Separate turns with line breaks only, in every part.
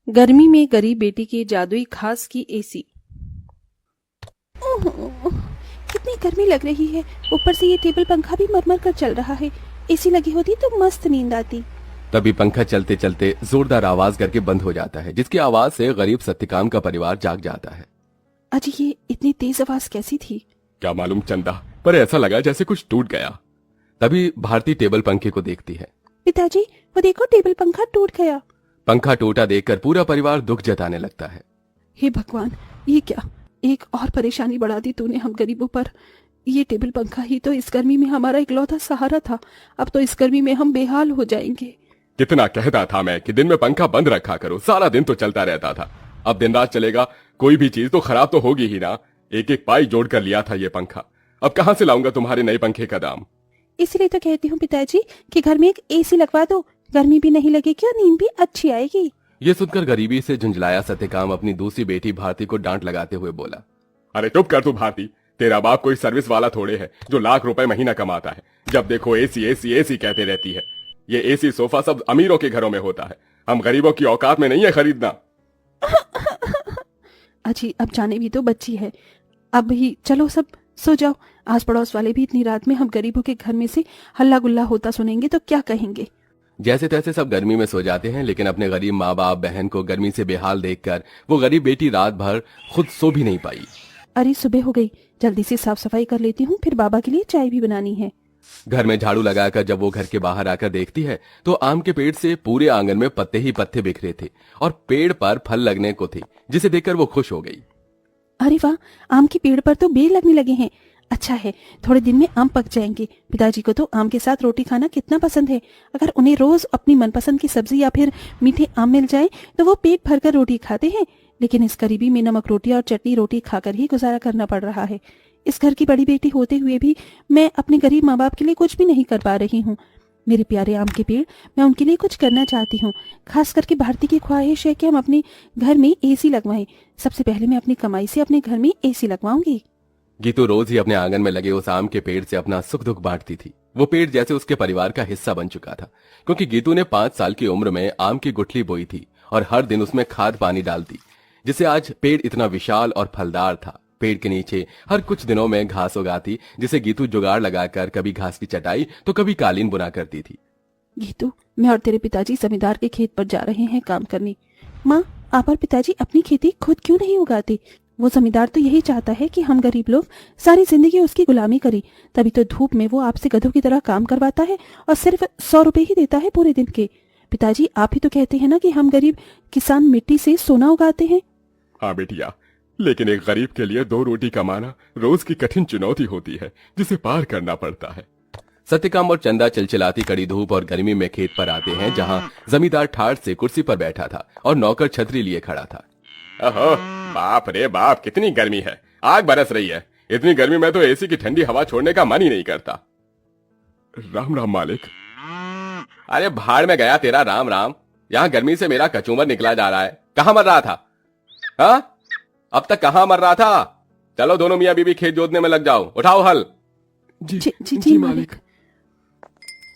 गर्मी में गरीब बेटी की जादुई खास की एसी।
ओह, कितनी गर्मी लग रही है। ऊपर से ये टेबल पंखा भी मरमर कर चल रहा है। एसी लगी होती तो मस्त नींद आती।
तभी पंखा चलते चलते जोरदार आवाज करके बंद हो जाता है, जिसकी आवाज से गरीब सत्यकाम का परिवार जाग जाता है।
अजी ये इतनी तेज आवाज कैसी थी?
क्या मालूम चंदा, पर ऐसा लगा जैसे कुछ टूट गया। तभी भारती टेबल पंखे को देखती है।
पिताजी वो देखो, टेबल पंखा टूट गया।
पंखा टूटा देखकर पूरा परिवार दुख जताने लगता है।
हे भगवान, ये क्या, एक और परेशानी बढ़ा दी तूने हम गरीबों पर। ये टेबल पंखा ही तो इस गर्मी में हमारा इकलौता सहारा था। अब तो इस गर्मी में हम बेहाल हो जाएंगे।
कितना कहता था मैं कि दिन में पंखा बंद रखा करो, सारा दिन तो चलता रहता था। अब दिन रात चलेगा, कोई भी चीज तो खराब तो होगी ही ना। एक एक पाई जोड़ कर लिया था ये पंखा, अब कहां से लाऊंगा तुम्हारे नए पंखे का दाम।
इसीलिए तो कहती हूँ पिताजी कि घर में एक एसी लगवा दो, गर्मी भी नहीं लगेगी और नींद भी अच्छी आएगी।
ये सुनकर गरीबी से झुंझलाया सत्यकाम अपनी दूसरी बेटी भारती को डांट लगाते हुए बोला, अरे चुप कर तू भारती, तेरा बाप कोई सर्विस वाला थोड़े है जो लाख रुपए महीना कमाता है। जब देखो एसी एसी एसी कहते रहती है। ये एसी सोफा सब अमीरों के घरों में होता है, हम गरीबों की औकात में नहीं है खरीदना।
अजी अब जाने भी तो बच्ची है। अब ही चलो सब सो जाओ। आस पड़ोस वाले भी इतनी रात में हम गरीबों के घर में से हल्ला गुल्ला होता सुनेंगे तो क्या कहेंगे।
जैसे तैसे सब गर्मी में सो जाते हैं, लेकिन अपने गरीब माँ बाप बहन को गर्मी से बेहाल देखकर वो गरीब बेटी रात भर खुद सो भी नहीं पाई।
अरे सुबह हो गई, जल्दी से साफ सफाई कर लेती हूँ, फिर बाबा के लिए चाय भी बनानी है।
घर में झाड़ू लगाकर जब वो घर के बाहर आकर देखती है तो आम के पेड़ से पूरे आंगन में पत्ते ही पत्ते बिखरे थे और पेड़ पर फल लगने को थे, जिसे देखकर वो खुश हो गई।
अरे वाह, आम के पेड़ पर तो बेर लगने लगे हैं। अच्छा है, थोड़े दिन में आम पक जाएंगे। पिताजी को तो आम के साथ रोटी खाना कितना पसंद है। अगर उन्हें रोज अपनी मनपसंद की सब्जी या फिर मीठे आम मिल जाए तो वो पेट भरकर रोटी खाते हैं। लेकिन इस गरीबी में नमक रोटी और चटनी रोटी खाकर ही गुजारा करना पड़ रहा है। इस घर की बड़ी बेटी होते हुए भी मैं अपने गरीब माँ बाप के लिए कुछ भी नहीं कर पा रही हूँ। मेरे प्यारे आम के पेड़, मैं उनके लिए कुछ करना चाहती हूँ। खास करके भारती की ख्वाहिश है कि हम अपने घर में एसी लगवाएं। सबसे पहले मैं अपनी कमाई से अपने घर में एसी लगवाऊंगी।
गीतू रोज ही अपने आंगन में लगे उस आम के पेड़ से अपना सुख दुख बांटती थी। वो पेड़ जैसे उसके परिवार का हिस्सा बन चुका था, क्योंकि गीतू ने 5 साल की उम्र में आम की गुठली बोई थी और हर दिन उसमें खाद पानी डालती, जिससे आज पेड़ इतना विशाल और फलदार था। पेड़ के नीचे हर कुछ दिनों में घास उगाती, जिसे गीतू जुगाड़ लगाकर कभी घास की चटाई तो कभी कालीन बुना करती थी।
गीतू, मैं और तेरे पिताजी जमींदार के खेत पर जा रहे हैं काम करने। माँ, आप और पिताजी अपनी खेती खुद क्यों नहीं उगाते? वो जमींदार तो यही चाहता है कि हम गरीब लोग सारी जिंदगी उसकी गुलामी करें। तभी तो धूप में वो आपसे गधों की तरह काम करवाता है और सिर्फ 100 रुपए ही देता है पूरे दिन के। पिताजी, आप ही तो कहते हैं ना कि हम गरीब किसान मिट्टी से सोना उगाते हैं।
हाँ बेटिया, लेकिन एक गरीब के लिए 2 रोटी कमाना रोज की कठिन चुनौती होती है, जिसे पार करना पड़ता है। सत्यकाम और चंदा चिलचिलाती कड़ी धूप और गर्मी में खेत पर आते हैं, जहाँ जमींदार ठाठ से कुर्सी पर बैठा था और नौकर छतरी लिए खड़ा था। ओहो, बाप रे बाप, कितनी गर्मी है, आग बरस रही है। इतनी गर्मी में तो एसी की ठंडी हवा छोड़ने का मन ही नहीं करता। राम राम मालिक। अरे भाड़ में गया तेरा राम राम, यहाँ गर्मी से मेरा कचूमर निकला जा रहा है। कहाँ मर रहा था? हाँ, अब तक कहाँ मर रहा था? चलो दोनों मियाँ बीबी खेत जोतने में लग जाओ, उठाओ हल।
जी मालिक।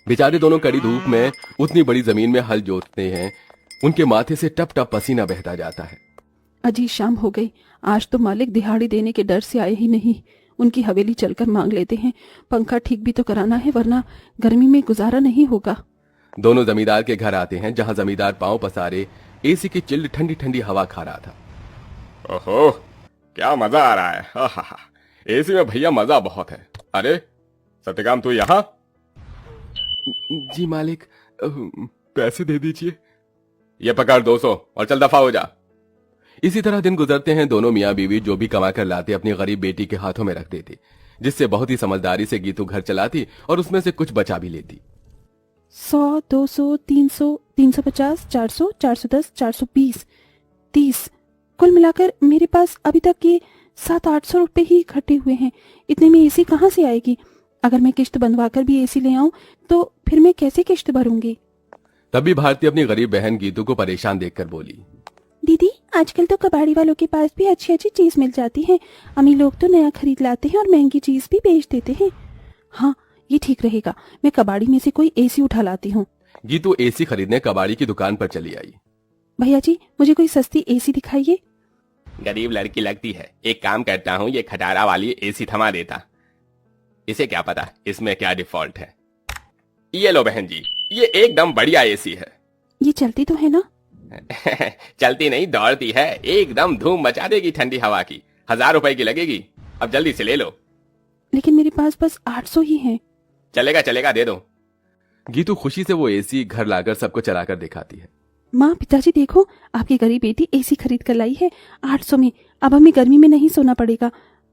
बेचारे दोनों कड़ी धूप में उतनी बड़ी जमीन में हल जोतते हैं, उनके माथे से टप टप पसीना बहता जाता है।
अजी शाम हो गई, आज तो मालिक दिहाड़ी देने के डर से आए ही नहीं। उनकी हवेली चलकर मांग लेते हैं। पंखा ठीक भी तो कराना है, वरना गर्मी में गुजारा नहीं होगा।
दोनों जमींदार के घर आते हैं, जहां जमींदार पांव पसारे एसी की चिल्ड ठंडी ठंडी हवा खा रहा था। ओहो, क्या मजा आ रहा है। एसी में भैया मजा बहुत है। अरे सत्यकाम, तू यहाँ? जी मालिक, पैसे दे दीजिए। ये पकड़ 200 और चल दफा हो जा। इसी तरह दिन गुजरते हैं। दोनों मियाँ बीवी जो भी कमा कर लाते अपनी गरीब बेटी के हाथों में रख देते, जिससे बहुत ही समझदारी से गीतू घर चलाती और उसमें से कुछ बचा भी लेती।
100, 200, 300, 350, 400, 410, 420, 30, कुल मिलाकर मेरे पास अभी तक ये 700-800 रुपए ही इकट्ठे हुए हैं। इतने में एसी कहाँ से आएगी? अगर मैं किश्त बंधवाकर भी एसी ले आऊं तो फिर मैं कैसे किश्त भरूंगी?
तभी भारती अपनी गरीब बहन गीतू को परेशान देखकर बोली,
दीदी, आजकल तो कबाड़ी वालों के पास भी अच्छी अच्छी चीज मिल जाती है। अमीर लोग तो नया खरीद लाते हैं और महंगी चीज भी बेच देते हैं। हाँ, ये ठीक रहेगा, मैं कबाड़ी में से कोई एसी उठा लाती हूँ।
गीतू एसी खरीदने कबाड़ी की दुकान पर चली आई।
भैया जी मुझे कोई सस्ती एसी दिखाइए।
गरीब लड़की लगती है, एक काम करता हूँ, ये खटारा वाली एसी थमा देता। इसे क्या पता इसमें क्या डिफॉल्ट है। ये लो बहन जी, ये एकदम बढ़िया एसी है।
ये चलती तो है ना?
चलती नहीं दौड़ती है, एकदम धूम मचा देगी ठंडी हवा की। 1000 रुपए की लगेगी, अब जल्दी से ले लो।
लेकिन मेरे पास बस 800 ही है।
चलेगा चलेगा, दे दो। गीतू खुशी से वो एसी घर लाकर सबको चलाकर दिखाती है।
माँ पिताजी देखो, आपकी गरीब बेटी एसी खरीद कर लाई है 800 में। अब हमें गर्मी में नहीं सोना पड़ेगा।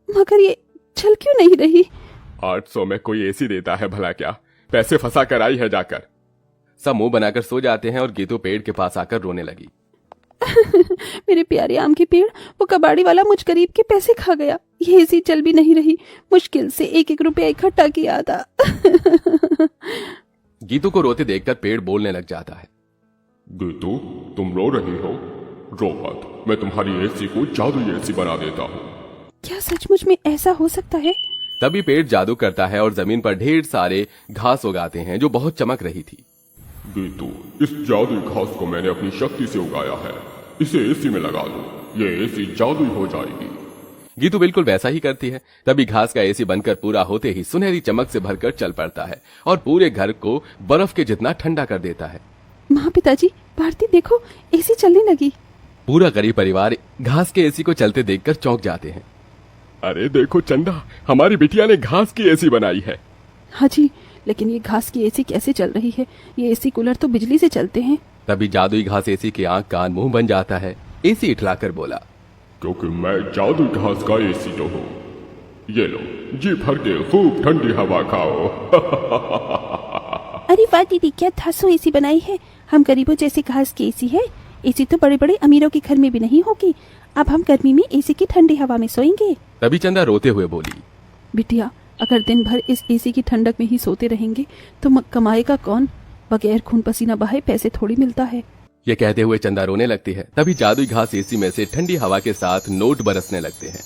मगर ये चल क्यों नहीं रही?
800 में कोई एसी देता है भला क्या? पैसे फंसा कर आई है जाकर। सब मुंह बनाकर सो जाते हैं और गीतू पेड़ के पास आकर रोने लगी।
मेरे प्यारे आम के पेड़, वो कबाड़ी वाला मुझ गरीब के पैसे खा गया। ये एसी चल भी नहीं रही। मुश्किल से 1-1 रुपया इकट्ठा किया था।
गीतू को रोते देखकर पेड़ बोलने लग जाता है।
गीतू, तुम रो रही हो? रो मत, मैं तुम्हारी एसी को जादुई एसी बना देता हूँ।
क्या सचमुच में ऐसा हो सकता है?
तभी पेड़ जादू करता है और जमीन पर ढेर सारे घास उगाते हैं जो बहुत चमक रही थी।
गीतू, इस जादुई घास को मैंने अपनी शक्ति से उगाया है। इसे एसी में लगा दो, ये एसी जादुई हो जाएगी।
गीतू बिल्कुल वैसा ही करती है। तभी घास का एसी बनकर पूरा होते ही सुनहरी चमक से भरकर चल पड़ता है और पूरे घर को बर्फ के जितना ठंडा कर देता है।
माँ पिताजी, भारती देखो, एसी चलने लगी।
पूरा गरीब परिवार घास के एसी को चलते देखकर चौंक जाते हैं।
अरे देखो चंदा, हमारी बिटिया ने घास की एसी बनाई है।
हाँ जी, लेकिन ये घास की एसी कैसे चल रही है? ये एसी कूलर तो बिजली से चलते हैं।
तभी जादुई घास एसी के आंख कान मुंह बन जाता है। एसी इठलाकर बोला,
क्योंकि मैं जादुई घास का एसी तो हूँ। ये लो, जी भर के खूब ठंडी हवा खाओ।
अरे वाह दीदी, क्या धांसू एसी बनाई है। हम गरीबों जैसे घास की एसी है। एसी तो बड़े बड़े अमीरों के घर में भी नहीं होगी। अब हम गर्मी में एसी की ठंडी हवा में सोएंगे।
तभी चंदा रोते हुए बोली,
बिटिया, अगर दिन भर इस एसी की ठंडक में ही सोते रहेंगे तो कमाएगा कौन? बगैर खून पसीना बहाए पैसे थोड़ी मिलता है।
ये कहते हुए चंदा रोने लगती है। तभी जादुई घास एसी में से ठंडी हवा के साथ नोट बरसने लगते हैं।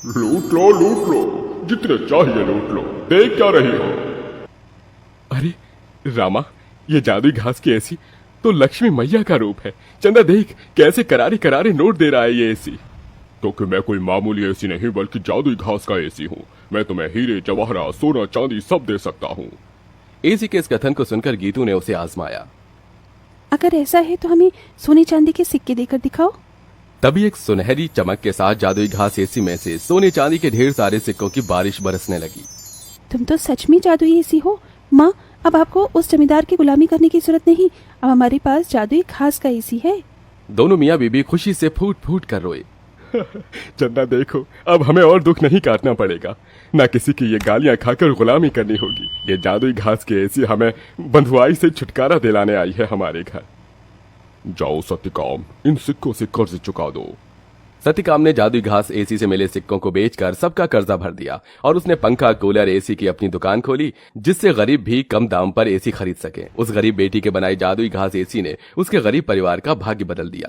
लूट लो, जितने चाहिए लूट लो। देख क्या रही हो?
अरे रामा, ये जादुई घास की एसी तो लक्ष्मी मैया का रूप है। चंदा देख, कैसे करारे करारे नोट दे रहा है ये एसी।
क्योंकि मैं कोई मामूली एसी नहीं बल्कि जादुई घास का एसी हूँ। मैं तुम्हें हीरे जवाहरात सोना चांदी सब दे सकता हूँ।
एसी के इस कथन को सुनकर गीतू ने उसे आजमाया।
अगर ऐसा है तो हमें सोने चांदी के सिक्के देकर दिखाओ।
तभी एक सुनहरी चमक के साथ जादुई घास एसी में से सोने चांदी के ढेर सारे सिक्कों की बारिश बरसने लगी।
तुम तो सच में जादुई एसी हो माँ। अब आपको उस जमींदार की गुलामी करने की जरूरत नहीं। अब हमारे पास जादुई घास का एसी है।
दोनों मियाँ बीबी खुशी से फूट फूट कर रोए।
चंदा देखो, अब हमें और दुख नहीं काटना पड़ेगा। ना किसी की ये गालियां खाकर गुलामी करनी होगी। ये जादुई घास की एसी हमें बंधुआई से छुटकारा दिलाने आई है हमारे घर। जाओ सत्यकाम, इन सिक्कों से कर्ज चुका दो।
सत्यकाम ने जादुई घास एसी से मिले सिक्कों को बेचकर सबका कर्जा भर दिया और उसने पंखा कूलर एसी की अपनी दुकान खोली, जिससे गरीब भी कम दाम पर एसी खरीद सके। उस गरीब बेटी के बनाई जादुई घास एसी ने उसके गरीब परिवार का भाग्य बदल दिया।